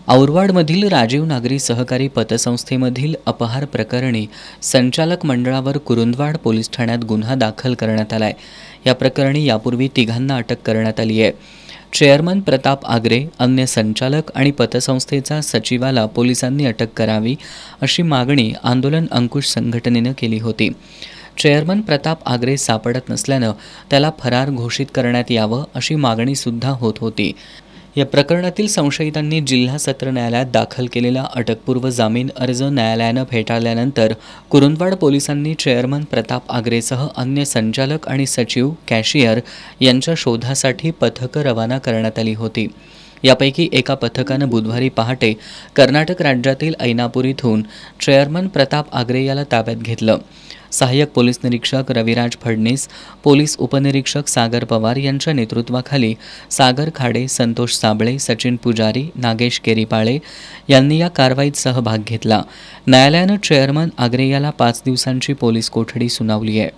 औरवाडमधील राजीव नागरी सहकारी पतसंस्थेमधील अपहार प्रकरणी संचालक मंडळावर कुरुंदवाड पोलीस ठाण्यात गुन्हा दाखल करण्यात आलाय। या प्रकरणी यापूर्वी तिघांना अटक करण्यात आली आहे। चेअरमन प्रताप आगरे, अन्य संचालक आणि पतसंस्थेचा सचिवाला पोलिसांनी अटक करावी अशी मागणी आंदोलन अंकुश संघटनेनं केली होती। चेअरमन प्रताप आगरे सापडत नसल्यानं त्याला फरार घोषित करण्यात यावं अशी मागणी सुद्धा होत होती। या प्रकरणातील संशयितांनी जिल्हा सत्र न्यायालयात दाखल केलेला अटकपूर्व जामीन अर्ज न्यायालयानं फेटाळल्यानंतर कुरुंदवाड पोलिसांनी चेअरमन प्रताप आगरेसह अन्य संचालक आणि सचिव, कॅशियर यांच्या शोधासाठी पथकं रवाना करण्यात आली होती। यापैकी एका पथकानं बुधवारी पहाटे कर्नाटक राज्यातील ऐनापूर इथून चेअरमन प्रताप आगरे याला ताब्यात घेतलं। सहाय्यक पोलीस निरीक्षक रविराज फडणीस, पोलीस उपनिरीक्षक सागर पवार यांच्या नेतृत्वाखाली सागर खाडे, संतोष साबळे, सचिन पुजारी, नागेश केरीपाळे यांनी या कारवाईत सहभाग घेतला। न्यायालयानं चेअरमन आगरे याला 5 दिवसांची पोलीस कोठडी सुनावली आहे।